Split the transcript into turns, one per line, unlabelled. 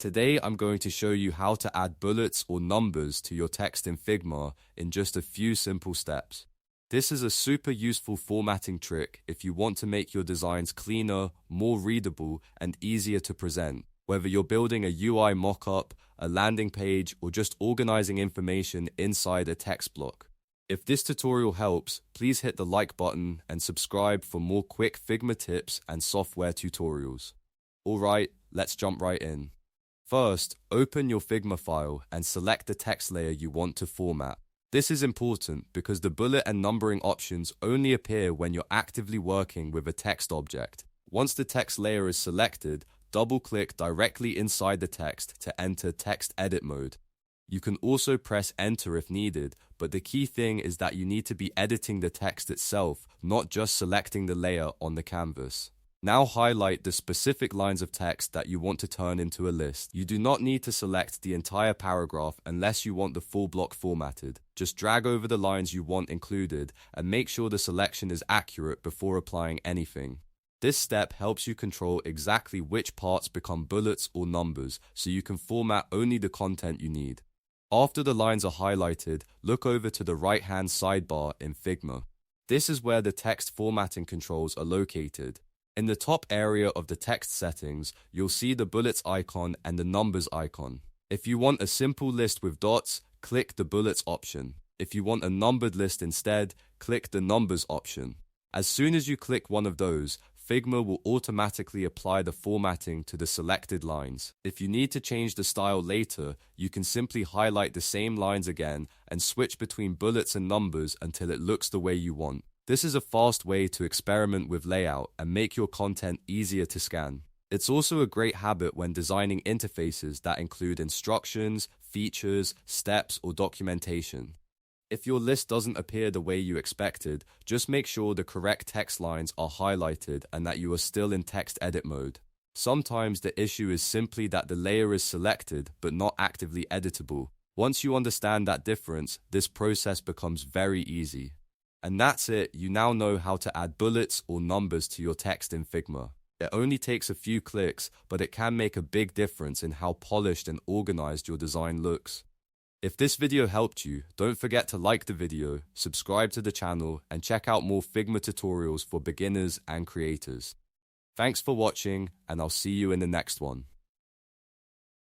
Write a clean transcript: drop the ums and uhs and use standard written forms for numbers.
Today I'm going to show you how to add bullets or numbers to your text in Figma in just a few simple steps. This is a super useful formatting trick if you want to make your designs cleaner, more readable, and easier to present, whether you're building a UI mockup, a landing page, or just organizing information inside a text block. If this tutorial helps, please hit the like button and subscribe for more quick Figma tips and software tutorials. Alright, let's jump right in. First, open your Figma file and select the text layer you want to format. This is important because the bullet and numbering options only appear when you're actively working with a text object. Once the text layer is selected, double-click directly inside the text to enter text edit mode. You can also press enter if needed, but the key thing is that you need to be editing the text itself, not just selecting the layer on the canvas. Now highlight the specific lines of text that you want to turn into a list. You do not need to select the entire paragraph unless you want the full block formatted. Just drag over the lines you want included and make sure the selection is accurate before applying anything. This step helps you control exactly which parts become bullets or numbers, so you can format only the content you need. After the lines are highlighted, look over to the right-hand sidebar in Figma. This is where the text formatting controls are located. In the top area of the text settings, you'll see the bullets icon and the numbers icon. If you want a simple list with dots, click the bullets option. If you want a numbered list instead, click the numbers option. As soon as you click one of those, Figma will automatically apply the formatting to the selected lines. If you need to change the style later, you can simply highlight the same lines again and switch between bullets and numbers until it looks the way you want. This is a fast way to experiment with layout and make your content easier to scan. It's also a great habit when designing interfaces that include instructions, features, steps, or documentation. If your list doesn't appear the way you expected, just make sure the correct text lines are highlighted and that you are still in text edit mode. Sometimes the issue is simply that the layer is selected but not actively editable. Once you understand that difference, this process becomes very easy. And that's it, you now know how to add bullets or numbers to your text in Figma. It only takes a few clicks, but it can make a big difference in how polished and organized your design looks. If this video helped you, don't forget to like the video, subscribe to the channel, and check out more Figma tutorials for beginners and creators. Thanks for watching, and I'll see you in the next one.